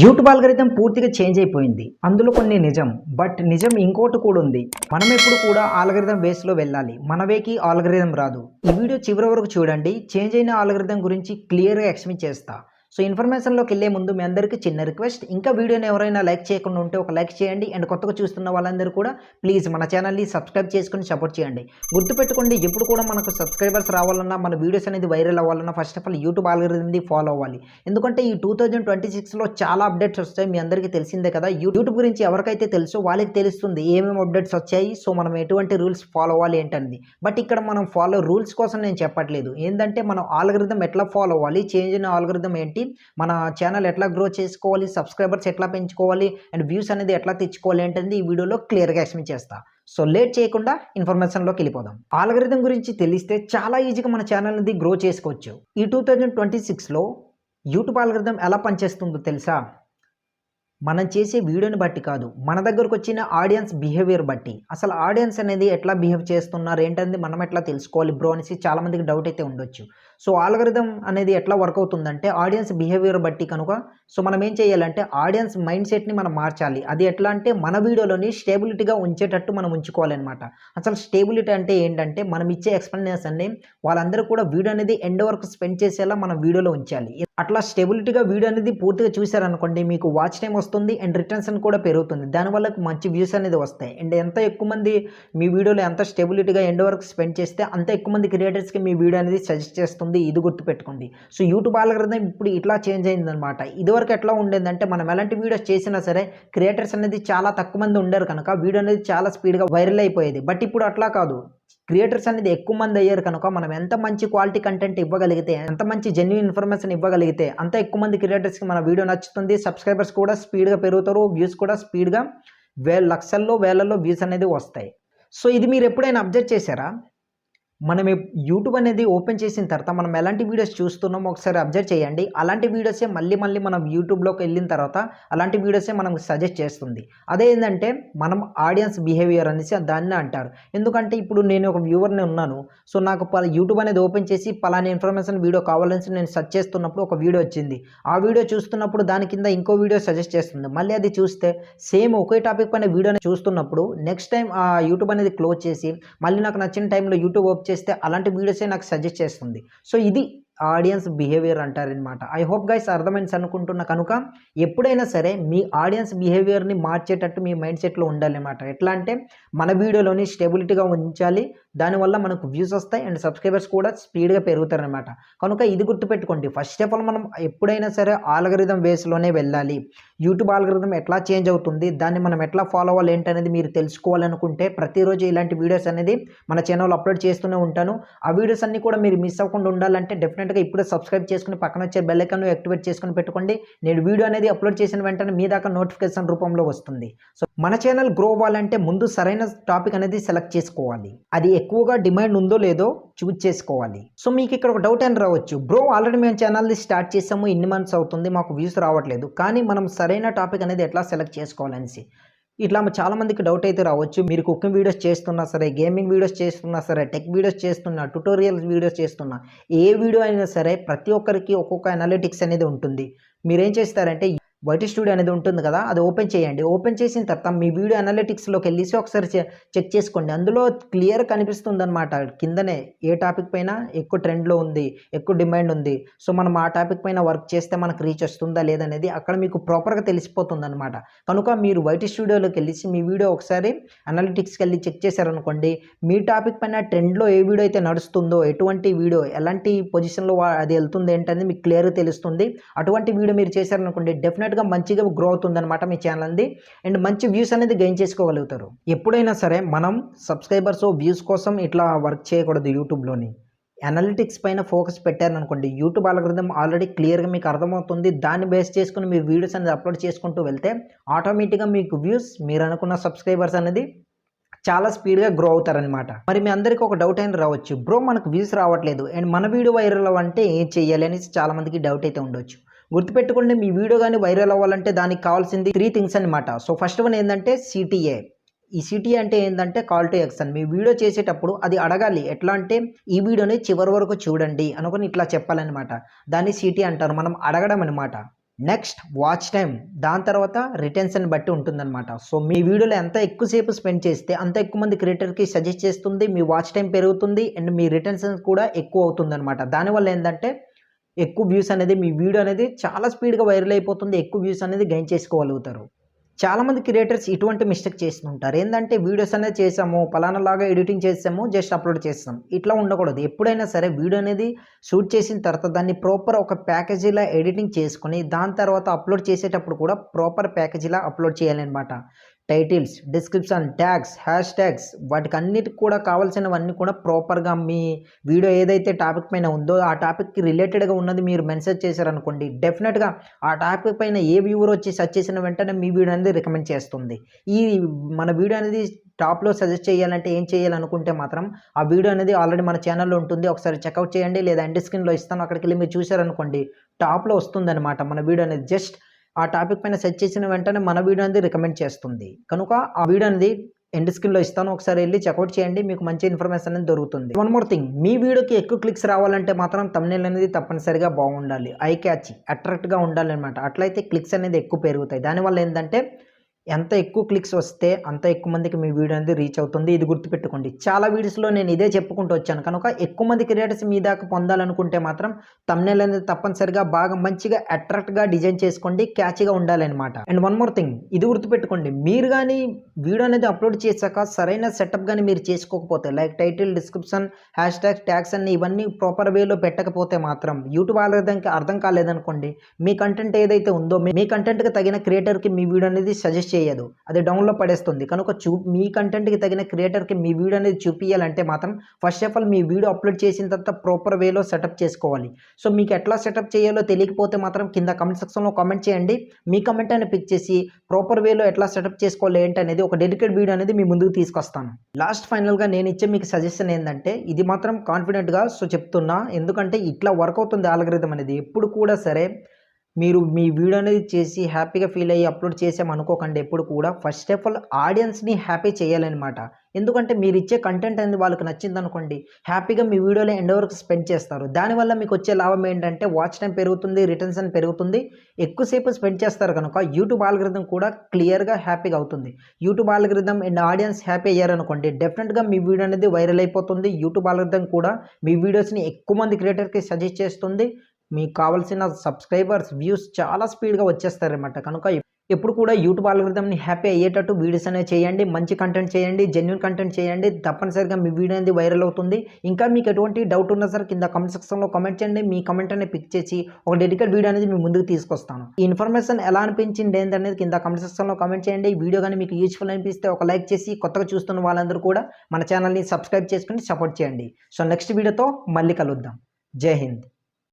YouTube algorithm పూర్తిగా change అయిపోయింది. అందులో కొన్ని నిజం. బట్ నిజం ఇంకోటి కూడా ఉంది. మనం ఎప్పుడు కూడా ఆల్గరిథం బేస్‌లో వెళ్ళాలి. మన వేకి ఆల్గరిథం రాదు. ఈ వీడియో చివరి వరకు చూడండి. చేంజ్ అయిన ఆల్గరిథం గురించి క్లియర్‌గా ఎక్స్‌ప్లెయిన్ చేస్తా. సో ఇన్ఫర్మేషన్‌లోకెళ్ళే ముందు మీ అందరికీ చిన్న రిక్వెస్ట్. ఇంకా వీడియోని ఎవరైనా లైక్ చేయకుండా ఉంటే ఒక లైక్ చేయండి. అండ్ కొత్తగా చూస్తున్న వాళ్ళందరూ కూడా ప్లీజ్ మన ఛానల్‌ని సబ్స్క్రైబ్ చేసుకొని సపోర్ట్ చేయండి. గుర్తుపెట్టుకోండి, ఎప్పుడు కూడా మనకు సబ్స్క్రైబర్స్ రావాలన్నా, మన వీడియోస్ అనేది వైరల్ అవ్వాలన్నా ఫస్ట్ ఆఫ్ ఆల్ యూట్యూబ్ ఆల్గరిథంని ఫాలో అవ్వాలి. ఎందుకంటే ఈ 2026లో చాలా అప్డేట్స్ వస్తాయి. మీ అందరికీ తెలిసిందే కదా. యూట్యూబ్ గురించి ఎవరికైతే తెలుసో వాళ్ళకి తెలుస్తుంది ఏమేమి అప్డేట్స్ వచ్చాయి. సో మనం ఎటువంటి రూల్స్ ఫాలో అవ్వాలి ఏంటనేది. బట్ ఇక్కడ మనం రూల్స్ కోసం నేను చెప్పట్లేదు. ఏందంటే మనం ఆల్గరిథం ఎట్లా ఫాలో అవ్వాలి, చేంజ్ అయిన ఆల్గరిథం ఏంటి, మన ఛానల్ ఎట్లా గ్రో చేసుకోవాలి, సబ్స్క్రైబర్స్ ఎట్లా పెంచుకోవాలి అండ్ వ్యూస్ అనేది ఎట్లా తెచ్చుకోవాలి ఏంటనేది ఈ వీడియోలో క్లియర్గా ఎక్స్ప్లెయిన్ చేస్తా. సో లేట్ చేయకుండా ఇన్ఫర్మేషన్లోకి వెళ్ళిపోదాం. ఆల్గరిథం గురించి తెలిస్తే చాలా ఈజీగా మన ఛానల్ అనేది గ్రో చేసుకోవచ్చు. ఈ 2026లో యూట్యూబ్ ఆల్గరిథం ఎలా పనిచేస్తుందో తెలుసా? మనం చేసే వీడియోని బట్టి కాదు, మన దగ్గరకు వచ్చిన ఆడియన్స్ బిహేవియర్ బట్టి. అసలు ఆడియన్స్ అనేది ఎట్లా బిహేవ్ చేస్తున్నారు ఏంటనేది మనం ఎట్లా తెలుసుకోవాలి బ్రో అనేసి చాలామందికి డౌట్ అయితే ఉండొచ్చు. సో ఆల్గరిథం అనేది ఎట్లా వర్క్ అవుతుందంటే ఆడియన్స్ బిహేవియర్ బట్టి కనుక సో మనం ఏం చేయాలంటే ఆడియన్స్ మైండ్ సెట్ని మనం మార్చాలి. అది ఎట్లా అంటే మన వీడియోలోని స్టేబిలిటీగా ఉంచేటట్టు మనం ఉంచుకోవాలన్నమాట. అసలు స్టేబిలిటీ అంటే ఏంటంటే మనం ఇచ్చే ఎక్స్ప్లెనేషన్ని వాళ్ళందరూ కూడా వీడియో అనేది ఎండ్ వరకు స్పెండ్ చేసేలా మనం వీడియోలో ఉంచాలి. అట్లా స్టెబిలిటీగా వీడియో అనేది పూర్తిగా చూసారనుకోండి, మీకు వాచ్ టైం వస్తుంది అండ్ రిటర్న్షన్ కూడా పెరుగుతుంది. దానివల్ల మంచి వ్యూస్ అనేది వస్తాయి. అండ్ ఎంత ఎక్కువ మంది మీ వీడియోలో ఎంత స్టెబిలిటీగా ఎండ్ వరకు స్పెండ్ చేస్తే అంత ఎక్కువ మంది క్రియేటర్స్కి మీ వీడియో అనేది సజెస్ట్ చేస్తుంది. ఇది గుర్తుపెట్టుకోండి. సో యూట్యూబ్ ఆల్గరిథం ఇప్పుడు ఇట్లా చేంజ్ అయిందనమాట. ఇదివరకు ఎట్లా ఉండేదంటే మనం ఎలాంటి వీడియోస్ చేసినా సరే క్రియేటర్స్ అనేది చాలా తక్కువ మంది ఉండరు కనుక వీడియో అనేది చాలా స్పీడ్గా వైరల్ అయిపోయేది. బట్ ఇప్పుడు అట్లా కాదు. క్రియేటర్స్ అనేది ఎక్కువ మంది అయ్యారు కనుక మనం ఎంత మంచి క్వాలిటీ కంటెంట్ ఇవ్వగలిగితే, ఎంత మంచి జెన్యూన్ ఇన్ఫర్మేషన్ ఇవ్వగలిగితే అంత ఎక్కువ మంది క్రియేటర్స్కి మన వీడియో నచ్చుతుంది. సబ్స్క్రైబర్స్ కూడా స్పీడ్గా పెరుగుతారు. వ్యూస్ కూడా స్పీడ్గా లక్షల్లో వేలల్లో వ్యూస్ అనేది వస్తాయి. సో ఇది మీరు ఎప్పుడైనా అబ్జర్వ్ చేశారా? మనం యూట్యూబ్ అనేది ఓపెన్ చేసిన తర్వాత మనం ఎలాంటి వీడియోస్ చూస్తున్నామో ఒకసారి అబ్జర్వ్ చేయండి. అలాంటి వీడియోసే మళ్ళీ మనం యూట్యూబ్లోకి వెళ్ళిన తర్వాత అలాంటి వీడియోసే మనకు సజెస్ట్ చేస్తుంది. అదే ఏంటంటే మనం ఆడియన్స్ బిహేవియర్ అనేసి దాన్ని అంటారు. ఎందుకంటే ఇప్పుడు నేను ఒక వ్యూవర్ని ఉన్నాను. సో నాకు యూట్యూబ్ అనేది ఓపెన్ చేసి పలానా ఇన్ఫర్మేషన్ వీడియో కావాలని నేను సెర్చ్ చేస్తున్నప్పుడు ఒక వీడియో వచ్చింది. ఆ వీడియో చూస్తున్నప్పుడు దాని కింద ఇంకో వీడియో సజెస్ట్ చేస్తుంది. మళ్ళీ అది చూస్తే సేమ్ ఒకే టాపిక్ పైన వీడియో చూస్తున్నప్పుడు నెక్స్ట్ టైం ఆ యూట్యూబ్ అనేది క్లోజ్ చేసి మళ్ళీ నాకు నచ్చిన టైంలో యూట్యూబ్ ఓపెన్ చేస్తే అలాంటి వీడియోసే నాకు సజెస్ట్ చేస్తుంది. సో ఇది ఆడియన్స్ బిహేవియర్ అంటారనమాట. ఐ హోప్ గైస్ అర్థమైంది అనుకుంటున్నా. కనుక ఎప్పుడైనా సరే మీ ఆడియన్స్ బిహేవియర్ని మార్చేటట్టు మీ మైండ్ సెట్లో ఉండాలన్నమాట. ఎట్లా అంటే మన వీడియోలోని స్టెబిలిటీగా ఉంచాలి. దానివల్ల మనకు వ్యూస్ వస్తాయి అండ్ సబ్స్క్రైబర్స్ కూడా స్పీడ్గా పెరుగుతారనమాట. కనుక ఇది గుర్తుపెట్టుకోండి. ఫస్ట్ ఆఫ్ ఆల్ మనం ఎప్పుడైనా సరే ఆల్గరిథం వేస్లోనే వెళ్ళాలి. యూట్యూబ్ ఆల్గరిథం ఎట్లా చేంజ్ అవుతుంది, దాన్ని మనం ఎట్లా ఫాలో అవ్వాలి ఏంటనేది మీరు తెలుసుకోవాలనుకుంటే ప్రతిరోజు ఇలాంటి వీడియోస్ అనేది మన ఛానల్లో అప్లోడ్ చేస్తూనే ఉంటాను. ఆ వీడియోస్ అన్ని కూడా మీరు మిస్ అవ్వకుండా ఉండాలంటే డెఫినెట్గా ఇప్పుడే సబ్స్క్రైబ్ చేసుకుని పక్కన వచ్చే బెల్ ఐకాన్ యాక్టివేట్ చేసుకుని పెట్టుకోండి. నేను వీడియో అనేది అప్లోడ్ చేసిన వెంటనే మీ దాకా నోటిఫికేషన్ రూపంలో వస్తుంది. సో మన ఛానల్ గ్రో అవ్వాలంటే ముందు సరైన టాపిక్ అనేది సెలెక్ట్ చేసుకోవాలి. అది ఎక్కువగా డిమాండ్ ఉందో లేదో చూజ్ చేసుకోవాలి. సో మీకు ఇక్కడ ఒక డౌట్ అని రావచ్చు, బ్రో ఆల్రెడీ మేము ఛానల్ని స్టార్ట్ చేసాము, ఇన్ని మంత్స్ అవుతుంది, మాకు వ్యూస్ రావట్లేదు, కానీ మనం సరైన టాపిక్ అనేది ఎట్లా సెలెక్ట్ చేసుకోవాలనేసి ఇట్లా చాలామందికి డౌట్ అయితే రావచ్చు. మీరు కుకింగ్ వీడియోస్ చేస్తున్నా సరే, గేమింగ్ వీడియోస్ చేస్తున్నా సరే, టెక్ వీడియోస్ చేస్తున్నా, ట్యుటోరియల్స్ వీడియోస్ చేస్తున్నా, ఏ వీడియో అయినా సరే ప్రతి ఒక్కరికి ఒక్కొక్క అనలిటిక్స్ అనేది ఉంటుంది. మీరేం చేస్తారంటే వైటీ స్టూడియో అనేది ఉంటుంది కదా, అది ఓపెన్ చేయండి. ఓపెన్ చేసిన తర్వాత మీ వీడియో అనలిటిక్స్లోకి వెళ్ళేసి ఒకసారి చెక్ చేసుకోండి. అందులో క్లియర్ కనిపిస్తుంది అనమాట. కిందనే ఏ టాపిక్ పైన ఎక్కువ ట్రెండ్లో ఉంది, ఎక్కువ డిమాండ్ ఉంది, సో మనం ఆ టాపిక్ పైన వర్క్ చేస్తే మనకు రీచ్ వస్తుందా లేదనేది అక్కడ మీకు ప్రాపర్గా తెలిసిపోతుంది అనమాట. కనుక మీరు వైటీ స్టూడియోలోకి వెళ్ళేసి మీ వీడియో ఒకసారి అనలిటిక్స్కి వెళ్ళి చెక్ చేశారనుకోండి, మీ టాపిక్ పైన ట్రెండ్లో ఏ వీడియో అయితే నడుస్తుందో, ఎటువంటి వీడియో ఎలాంటి పొజిషన్లో అది వెళ్తుంది ఏంటనేది మీకు క్లియర్గా తెలుస్తుంది. అటువంటి వీడియో మీరు చేశారనుకోండి డెఫినెట్గా మంచిగా గ్రో అవుతుందన్నమాట మీ ఛానల్ది అండ్ మంచి వ్యూస్ అనేది గెయిన్ చేసుకోగలుగుతారు. ఎప్పుడైనా సరే మనం సబ్స్క్రైబర్స్ వ్యూస్ కోసం ఇట్లా వర్క్ చేయకూడదు. యూట్యూబ్లోని అనలిటిక్స్ పైన ఫోకస్ పెట్టారనుకోండి, యూట్యూబ్ ఆల్గరిథం ఆల్రెడీ క్లియర్గా మీకు అర్థమవుతుంది. దాన్ని బేస్ చేసుకుని మీరు వీడియోస్ అనేది అప్లోడ్ చేసుకుంటూ వెళ్తే ఆటోమేటిక్గా మీకు వ్యూస్, మీరు అనుకున్న సబ్స్క్రైబర్స్ అనేది చాలా స్పీడ్గా గ్రో అవుతారనమాట. మరి మీ అందరికీ ఒక డౌట్ అయినా రావచ్చు, బ్రో మనకు వ్యూస్ రావట్లేదు అండ్ మన వీడియో వైరల్ అవ్వాలంటే ఏం చేయాలి అనేసి చాలామందికి డౌట్ అయితే ఉండొచ్చు. గుర్తుపెట్టుకోండి, మీ వీడియో కానీ వైరల్ అవ్వాలంటే దానికి కావాల్సింది 3 థింగ్స్ అనమాట. సో ఫస్ట్ వన్ ఏంటంటే CTA. ఈ సిటీ అంటే ఏంటంటే call to action. Me video చేసేటప్పుడు అది అడగాలి. ఎట్లా అంటే ఈ వీడియోని చివరి వరకు చూడండి అనుకుని ఇట్లా చెప్పాలన్నమాట. దాన్ని సిటీ అంటారు. మనం అడగడం అనమాట. నెక్స్ట్ వాచ్ టైం, దాని తర్వాత రిటెన్షన్ బట్టి ఉంటుందన్నమాట. సో మీ వీడియోలో ఎంత ఎక్కువసేపు స్పెండ్ చేస్తే అంత ఎక్కువ మంది క్రియేటర్కి సజెస్ట్ చేస్తుంది, మీ వాచ్ టైం పెరుగుతుంది అండ్ మీ రిటెన్షన్ కూడా ఎక్కువ అవుతుందన్నమాట. దానివల్ల ఏంటంటే ఎక్కువ వ్యూస్ అనేది మీ వీడియో అనేది చాలా స్పీడ్గా వైరల్ అయిపోతుంది, ఎక్కువ వ్యూస్ అనేది గెయిన్ చేసుకోగలుగుతారు. చాలామంది క్రియేటర్స్ ఇటువంటి మిస్టేక్ చేస్తుంటారు. ఏంటంటే వీడియోస్ అనేది చేసాము, పలానాలాగా ఎడిటింగ్ చేసాము, జస్ట్ అప్లోడ్ చేస్తాం, ఇట్లా ఉండకూడదు. ఎప్పుడైనా సరే వీడియో అనేది షూట్ చేసిన తర్వాత దాన్ని ప్రాపర్ ఒక ప్యాకేజీలా ఎడిటింగ్ చేసుకొని దాని తర్వాత అప్లోడ్ చేసేటప్పుడు కూడా ప్రాపర్ ప్యాకేజీలా అప్లోడ్ చేయాలన్నమాట. Titles, description, tags, hash tags, వాటికి అన్నిటికి కూడా కావాల్సినవన్నీ కూడా ప్రాపర్గా మీ వీడియో ఏదైతే టాపిక్ పైన ఉందో ఆ టాపిక్కి రిలేటెడ్గా ఉన్నది మీరు మెన్షన్ చేశారనుకోండి, డెఫినెట్గా ఆ టాపిక్ పైన ఏ వ్యూవర్ వచ్చి సెర్చ్ చేసిన వెంటనే మీ వీడియో అనేది రికమెండ్ చేస్తుంది. ఈ మన వీడియో అనేది టాప్లో సజెస్ట్ చేయాలంటే ఏం చేయాలనుకుంటే మాత్రం ఆ వీడియో అనేది ఆల్రెడీ మన ఛానల్లో ఉంటుంది, ఒకసారి చెక్అవుట్ చేయండి, లేదా ఎండ్ స్క్రీన్లో ఇస్తాను, అక్కడికి వెళ్ళి మీరు చూశారనుకోండి టాప్లో వస్తుందన్నమాట మన వీడియో అనేది. జస్ట్ ఆ టాపిక్ పైన సెర్చ్ చేసిన వెంటనే మన వీడియో అనేది రికమెండ్ చేస్తుంది. కనుక ఆ వీడియో అనేది ఎండ్ స్క్రీన్లో ఇస్తాను, ఒకసారి వెళ్ళి చెక్అవుట్ చేయండి, మీకు మంచి ఇన్ఫర్మేషన్ అనేది దొరుకుతుంది. వన్ మోర్ థింగ్, మీ వీడియోకి ఎక్కువ క్లిక్స్ రావాలంటే మాత్రం థంబ్నెయిల్ అనేది తప్పనిసరిగా బాగుండాలి, ఐ క్యాచ్, అట్రాక్ట్గా ఉండాలి అనమాట. అట్లయితే క్లిక్స్ అనేది ఎక్కువ పెరుగుతాయి. దానివల్ల ఏంటంటే ఎంత ఎక్కువ క్లిక్స్ వస్తే అంత ఎక్కువ మందికి మీ వీడియో అనేది రీచ్ అవుతుంది. ఇది గుర్తుపెట్టుకోండి. చాలా వీడియోస్లో నేను ఇదే చెప్పుకుంటూ వచ్చాను. కనుక ఎక్కువ మంది క్రియేటర్స్ మీ దాకా పొందాలనుకుంటే మాత్రం థంబ్నెయిల్ అనేది తప్పనిసరిగా బాగా మంచిగా అట్రాక్ట్గా డిజైన్ చేసుకోండి, క్యాచ్గా ఉండాలన్నమాట. అండ్ వన్ మోర్ థింగ్, ఇది గుర్తుపెట్టుకోండి, మీరు కానీ వీడియో అనేది అప్లోడ్ చేశాక సరైన సెటప్ కానీ మీరు చేసుకోకపోతే, like title, description, hash tags, tags అన్ని ఇవన్నీ ప్రాపర్ వేలో పెట్టకపోతే మాత్రం యూట్యూబ్ ఆల్గోరిథంకి అర్థం కాలేదనుకోండి, మీ కంటెంట్ ఏదైతే ఉందో మీ కంటెంట్కి తగిన క్రియేటర్కి మీ వీడియో అనేది సజెస్ట్ చేయదు, అది డౌన్లో పడేస్తుంది. కనుక మీ కంటెంట్కి తగిన క్రియేటర్కి మీ వీడియో అనేది చూపించాలంటే మాత్రం first of all me video upload చేసిన తర్వాత ప్రాపర్ వేలో సెటప్ చేసుకోవాలి. సో మీకు ఎట్లా సెటప్ చేయాలో తెలియకపోతే మాత్రం కింద కమెంట్ సెక్షన్లో కామెంట్ చేయండి. మీ కమెంట్ అని పిక్ చేసి ప్రాపర్ వేలో ఎట్లా సెటప్ చేసుకోవాలి ఏంటి అనేది ఒక డెడికేట్ వీడియో అనేది మీ ముందుకు తీసుకొస్తాను. లాస్ట్ ఫైనల్గా నేను ఇచ్చే మీకు సజెషన్ ఏంటంటే, ఇది మాత్రం కాన్ఫిడెంట్గా చెప్తున్నా, ఎందుకంటే ఇట్లా వర్క్ అవుతుంది ఆల్గోరిథం అనేది. ఎప్పుడు కూడా సరే మీరు మీ వీడియో అనేది చేసి హ్యాపీగా ఫీల్ అయ్యి అప్లోడ్ చేసామనుకోకండి. ఎప్పుడు కూడా ఫస్ట్ ఆఫ్ ఆల్ ఆడియన్స్ని హ్యాపీ చేయాలన్నమాట. ఎందుకంటే మీరు ఇచ్చే కంటెంట్ అనేది వాళ్ళకి నచ్చింది అనుకోండి, హ్యాపీగా మీ వీడియోలో ఎండ్ వరకు స్పెండ్ చేస్తారు. దానివల్ల మీకు వచ్చే లాభం ఏంటంటే వాచ్ టైం పెరుగుతుంది, రిటెన్షన్ పెరుగుతుంది, ఎక్కువసేపు స్పెండ్ చేస్తారు కనుక యూట్యూబ్ ఆల్గోరిథం కూడా క్లియర్గా హ్యాపీగా అవుతుంది. YouTube algorithm and audience happy అయ్యారనుకోండి, డెఫినెట్గా మీ వీడియో అనేది వైరల్ అయిపోతుంది. యూట్యూబ్ ఆల్గోరిథం కూడా మీ వీడియోస్ని ఎక్కువ మంది క్రియేటర్కి సజెస్ట్ చేస్తుంది. మీకు కావాల్సిన సబ్స్క్రైబర్స్, వ్యూస్ చాలా స్పీడ్గా వచ్చేస్తారన్నమాట. కనుక ఎప్పుడు కూడా యూట్యూబ్ ఆల్గోరిథంని హ్యాపీ అయ్యేటట్టు వీడియోస్ అనేవి చేయండి, మంచి కంటెంట్ చేయండి, జెన్యూన్ కంటెంట్ చేయండి, తప్పనిసరిగా మీ వీడియో అనేది వైరల్ అవుతుంది. ఇంకా మీకు ఎటువంటి డౌట్ ఉన్నా సరే కింద కమెంట్ సెక్షన్లో కామెంట్ చేయండి. మీ కమెంట్ అనేది పిక్ చేసి ఒక డెడికేట్ వీడియో అనేది మీ ముందుకు తీసుకొస్తాను. ఈ ఇన్ఫర్మేషన్ ఎలా అనిపించింది ఏంటనేది కింద కమెంట్ సెక్షన్లో కామెంట్ చేయండి. ఈ వీడియో కానీ మీకు యూస్ఫుల్ అనిపిస్తే ఒక లైక్ చేసి కొత్తగా చూస్తున్న వాళ్ళందరూ కూడా మన ఛానల్ని సబ్స్క్రైబ్ చేసుకుని సపోర్ట్ చేయండి. సో నెక్స్ట్ వీడియోతో మళ్ళీ కలుద్దాం. జై హింద్.